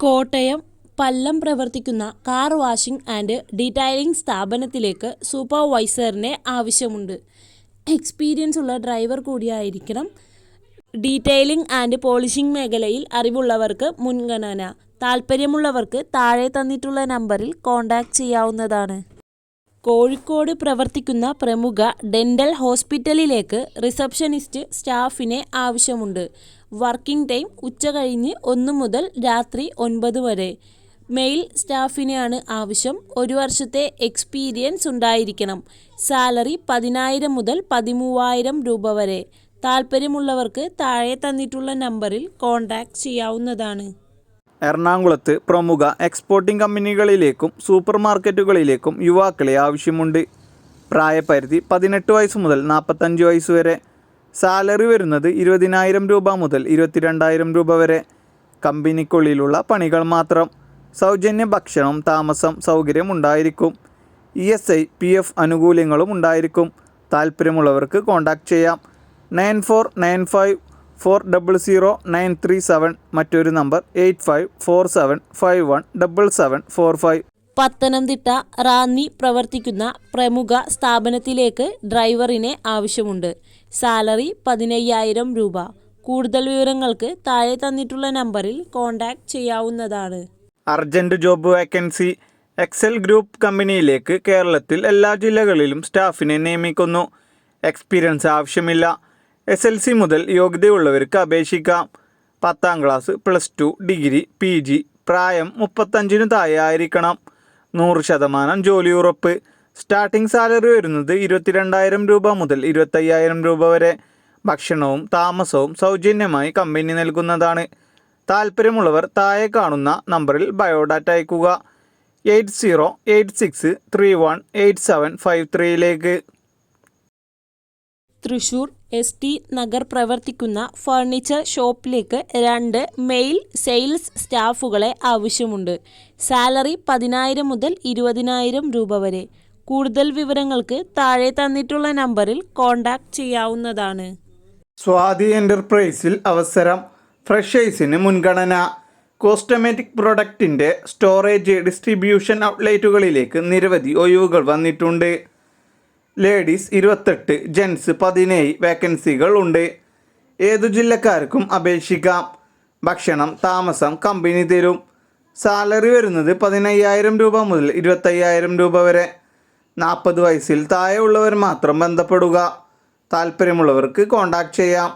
കോട്ടയം പല്ലം പ്രവർത്തിക്കുന്ന car washing and detailing സ്ഥാപനത്തിലേക്ക് സൂപ്പർവൈസറിനെ ആവശ്യമുണ്ട്. എക്സ്പീരിയൻസ് ഉള്ള ഡ്രൈവർ കൂടിയായിരിക്കണം. ഡീറ്റെയിലിംഗ് ആൻഡ് പോളിഷിംഗ് മേഖലയിൽ അറിവുള്ളവർക്ക് മുൻഗണന. താൽപ്പര്യമുള്ളവർക്ക് താഴെ തന്നിട്ടുള്ള നമ്പറിൽ കോൺടാക്റ്റ് ചെയ്യാവുന്നതാണ്. കോഴിക്കോട് പ്രവർത്തിക്കുന്ന പ്രമുഖ ഡെന്റൽ ഹോസ്പിറ്റലിലേക്ക് റിസപ്ഷനിസ്റ്റ് സ്റ്റാഫിനെ ആവശ്യമുണ്ട്. വർക്കിംഗ് ടൈം ഉച്ചകഴിഞ്ഞ് 1 മുതൽ രാത്രി 9 വരെ. മെയിൽ സ്റ്റാഫിനെയാണ് ആവശ്യം. 1 വർഷത്തെ എക്സ്പീരിയൻസ് ഉണ്ടായിരിക്കണം. സാലറി 10,000 മുതൽ 13,000 രൂപ വരെ. താൽപ്പര്യമുള്ളവർക്ക് താഴെ തന്നിട്ടുള്ള നമ്പറിൽ കോൺടാക്റ്റ് ചെയ്യാവുന്നതാണ്. എറണാകുളത്ത് പ്രമുഖ എക്സ്പോർട്ടിംഗ് കമ്പനികളിലേക്കും സൂപ്പർ മാർക്കറ്റുകളിലേക്കും യുവാക്കളെ ആവശ്യമുണ്ട്. പ്രായപരിധി 18 വയസ്സ് മുതൽ 45 വയസ്സ് വരെ. സാലറി വരുന്നത് 20,000 രൂപ മുതൽ 22,000 രൂപ വരെ. കമ്പനിക്കുള്ളിലുള്ള പണികൾ മാത്രം. സൗജന്യ ഭക്ഷണം, താമസം സൗകര്യം ഉണ്ടായിരിക്കും. ESI, PF ആനുകൂല്യങ്ങളും ഉണ്ടായിരിക്കും. താൽപ്പര്യമുള്ളവർക്ക് കോൺടാക്റ്റ് ചെയ്യാം. 9495400937. മറ്റൊരു നമ്പർ 8547517745. പത്തനംതിട്ട റാന്നി പ്രവർത്തിക്കുന്ന പ്രമുഖ സ്ഥാപനത്തിലേക്ക് ഡ്രൈവറിനെ ആവശ്യമുണ്ട്. സാലറി 15,000 രൂപ. കൂടുതൽ വിവരങ്ങൾക്ക് താഴെ തന്നിട്ടുള്ള നമ്പറിൽ കോൺടാക്റ്റ് ചെയ്യാവുന്നതാണ്. Urgent job vacancy. Excel group കമ്പനിയിലേക്ക് കേരളത്തിൽ എല്ലാ ജില്ലകളിലും സ്റ്റാഫിനെ നിയമിക്കുന്നു. എക്സ്പീരിയൻസ് ആവശ്യമില്ല. SLC മുതൽ യോഗ്യതയുള്ളവർക്ക് അപേക്ഷിക്കാം. 10ാം ക്ലാസ്, +2, ഡിഗ്രി, PG. പ്രായം 35 താഴെ ആയിരിക്കണം. 100% ജോലി ഉറപ്പ്. സ്റ്റാർട്ടിംഗ് സാലറി വരുന്നത് 22,000 രൂപ മുതൽ 25,000 രൂപ വരെ. ഭക്ഷണവും താമസവും സൗജന്യമായി കമ്പനി നൽകുന്നതാണ്. താൽപ്പര്യമുള്ളവർ താഴെ കാണുന്ന നമ്പറിൽ ബയോഡാറ്റ അയക്കുക. 8086318753 തൃശൂർ ST നഗർ പ്രവർത്തിക്കുന്ന ഫർണിച്ചർ ഷോപ്പിലേക്ക് 2 മെയിൽ സെയിൽസ് സ്റ്റാഫുകളെ ആവശ്യമുണ്ട്. സാലറി 10,000 മുതൽ 20,000 രൂപ വരെ. കൂടുതൽ വിവരങ്ങൾക്ക് താഴെ തന്നിട്ടുള്ള നമ്പറിൽ കോൺടാക്റ്റ് ചെയ്യാവുന്നതാണ്. സ്വാതി എൻ്റർപ്രൈസിൽ അവസരം. ഫ്രഷേഴ്സിന് മുൻഗണന. കോസ്റ്റമെറ്റിക് പ്രൊഡക്റ്റിൻ്റെ സ്റ്റോറേജ് ഡിസ്ട്രിബ്യൂഷൻ ഔട്ട്ലെറ്റുകളിലേക്ക് നിരവധി ഒഴിവുകൾ വന്നിട്ടുണ്ട്. ലേഡീസ് 28, ജെൻസ് 17 വേക്കൻസികൾ ഉണ്ട്. ഏതു ജില്ലക്കാർക്കും അപേക്ഷിക്കാം. ഭക്ഷണം, താമസം കമ്പനി തരും. സാലറി വരുന്നത് 15,000 രൂപ മുതൽ 25,000 രൂപ വരെ. 40 വയസ്സിൽ താഴെ ഉള്ളവർ മാത്രം ബന്ധപ്പെടുക. താൽപ്പര്യമുള്ളവർക്ക് കോൺടാക്റ്റ് ചെയ്യാം.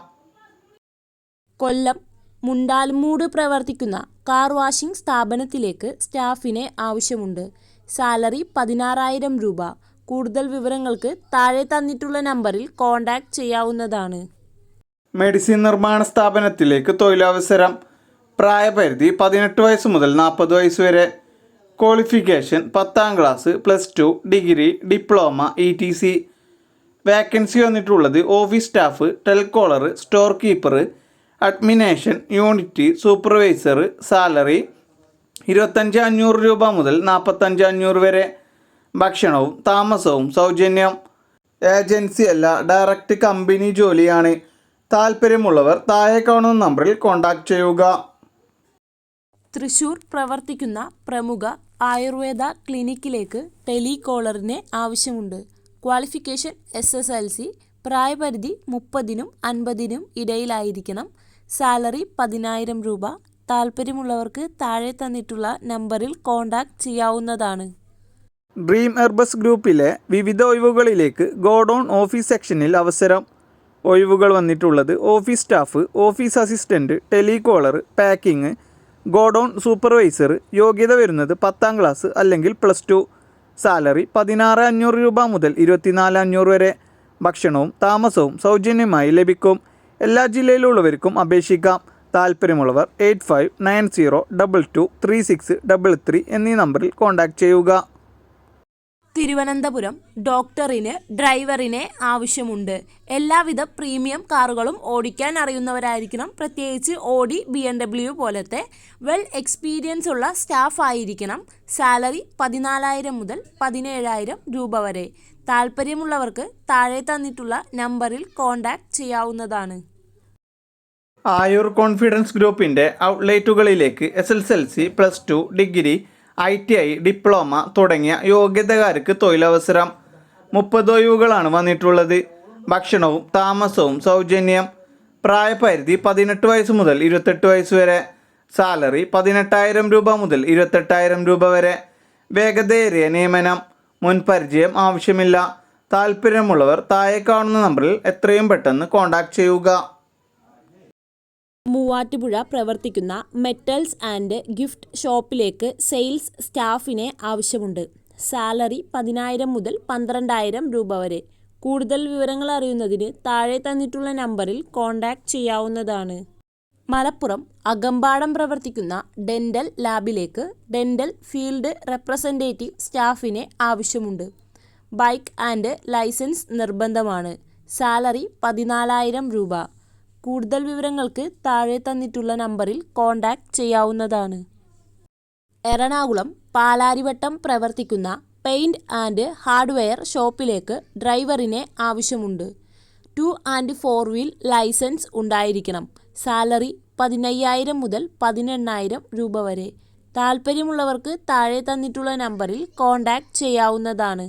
കൊല്ലം മുണ്ടാൽമൂട് പ്രവർത്തിക്കുന്ന കാർ വാഷിംഗ് സ്ഥാപനത്തിലേക്ക് സ്റ്റാഫിനെ ആവശ്യമുണ്ട്. സാലറി 16,000 രൂപ. കൂടുതൽ വിവരങ്ങൾക്ക് താഴെ തന്നിട്ടുള്ള നമ്പറിൽ കോൺടാക്റ്റ് ചെയ്യാവുന്നതാണ്. മെഡിസിൻ നിർമ്മാണ സ്ഥാപനത്തിലേക്ക് തൊഴിലവസരം. പ്രായപരിധി 18 വയസ്സ് മുതൽ 40 വയസ്സ് വരെ. ക്വാളിഫിക്കേഷൻ 10ാം class, +2, degree, diploma, ETC. Vacancy വന്നിട്ടുള്ളത് office staff, telecaller, store keeper, അഡ്മിനേഷൻ യൂണിറ്റ് സൂപ്പർവൈസർ. സാലറി 25,500 രൂപ മുതൽ 45,500 വരെ. ഭക്ഷണവും താമസവും സൗജന്യം. ഏജൻസി അല്ല, ഡയറക്റ്റ് കമ്പനി ജോലിയാണ്. താൽപ്പര്യമുള്ളവർ താഴെ കാണുന്ന നമ്പറിൽ കോൺടാക്റ്റ് ചെയ്യുക. തൃശൂർ പ്രവർത്തിക്കുന്ന പ്രമുഖ ആയുർവേദ ക്ലിനിക്കിലേക്ക് ടെലികോളറിനെ ആവശ്യമുണ്ട്. Qualification SSLC. പ്രായപരിധി 30നും 50നും ഇടയിലായിരിക്കണം. സാലറി 10,000 രൂപ. താൽപ്പര്യമുള്ളവർക്ക് താഴെ തന്നിട്ടുള്ള നമ്പറിൽ കോൺടാക്റ്റ് ചെയ്യാവുന്നതാണ്. ഡ്രീം എർബസ് ഗ്രൂപ്പിലെ വിവിധ ഒഴിവുകളിലേക്ക് ഗോഡൗൺ ഓഫീസ് സെക്ഷനിൽ അവസരം. ഒഴിവുകൾ വന്നിട്ടുള്ളത് office staff, office assistant, telecaller, packing, godown supervisor. യോഗ്യത വരുന്നത് 10ാം ക്ലാസ് അല്ലെങ്കിൽ +2. സാലറി 16,500 രൂപ മുതൽ 24,500 വരെ. ഭക്ഷണവും താമസവും സൗജന്യമായി ലഭിക്കും. എല്ലാ ജില്ലയിലുള്ളവർക്കും അപേക്ഷിക്കാം. താൽപ്പര്യമുള്ളവർ 8590223633 എന്നീ നമ്പറിൽ കോൺടാക്റ്റ് ചെയ്യുക. തിരുവനന്തപുരം ഡോക്ടറിന് ഡ്രൈവറിനെ ആവശ്യമുണ്ട്. എല്ലാവിധ പ്രീമിയം കാറുകളും ഓടിക്കാൻ അറിയുന്നവരായിരിക്കണം. പ്രത്യേകിച്ച് Audi, BMW പോലത്തെ വെൽ എക്സ്പീരിയൻസ് ഉള്ള സ്റ്റാഫ് ആയിരിക്കണം. സാലറി 14,000 മുതൽ 17,000 രൂപ വരെ. താൽപ്പര്യമുള്ളവർക്ക് താഴെ തന്നിട്ടുള്ള നമ്പറിൽ കോൺടാക്റ്റ് ചെയ്യാവുന്നതാണ്. ആയുർ കോൺഫിഡൻസ് ഗ്രൂപ്പിൻ്റെ ഔട്ട്ലെറ്റുകളിലേക്ക് SSLC, +2, ഡിഗ്രി, ITI, ഡിപ്ലോമ തുടങ്ങിയ യോഗ്യതക്കാർക്ക് തൊഴിലവസരം. 30 ഒഴിവുകളാണ് വന്നിട്ടുള്ളത്. ഭക്ഷണവും താമസവും സൗജന്യം. പ്രായപരിധി 18 വയസ്സ് മുതൽ 28 വയസ്സ് വരെ. സാലറി 18,000 രൂപ മുതൽ 28,000 രൂപ വരെ. വേഗതയേറിയ നിയമനം. മുൻപരിചയം ആവശ്യമില്ല. താല്പര്യമുള്ളവർ താഴെ കാണുന്ന നമ്പറിൽ എത്രയും പെട്ടെന്ന് കോൺടാക്ട് ചെയ്യുക. മൂവാറ്റുപുഴ പ്രവർത്തിക്കുന്ന മെറ്റൽസ് ആൻഡ് ഗിഫ്റ്റ് ഷോപ്പിലേക്ക് സെയിൽസ് സ്റ്റാഫിനെ ആവശ്യമുണ്ട്. സാലറി 10,000 മുതൽ 12,000 രൂപ വരെ. കൂടുതൽ വിവരങ്ങൾ അറിയുന്നതിന് താഴെ തന്നിട്ടുള്ള നമ്പറിൽ കോൺടാക്ട് ചെയ്യാവുന്നതാണ്. മലപ്പുറം അകമ്പാടം പ്രവർത്തിക്കുന്ന ഡെൻ്റൽ ലാബിലേക്ക് ഡെൻ്റൽ ഫീൽഡ് റെപ്രസെൻറ്റേറ്റീവ് സ്റ്റാഫിനെ ആവശ്യമുണ്ട്. ബൈക്ക് ആൻഡ് ലൈസൻസ് നിർബന്ധമാണ്. സാലറി 14,000 രൂപ. കൂടുതൽ വിവരങ്ങൾക്ക് താഴെ തന്നിട്ടുള്ള നമ്പറിൽ കോൺടാക്ട് ചെയ്യാവുന്നതാണ്. എറണാകുളം പാലാരിവട്ടം പ്രവർത്തിക്കുന്ന പെയിൻറ് ആൻഡ് ഹാർഡ്വെയർ ഷോപ്പിലേക്ക് ഡ്രൈവറിനെ ആവശ്യമുണ്ട്. 2 and 4 വീൽ ലൈസൻസ് ഉണ്ടായിരിക്കണം. സാലറി 15,000 മുതൽ 18,000 രൂപ വരെ. താല്പര്യമുള്ളവർക്ക് താഴെ തന്നിട്ടുള്ള നമ്പറിൽ കോൺടാക്ട് ചെയ്യാവുന്നതാണ്.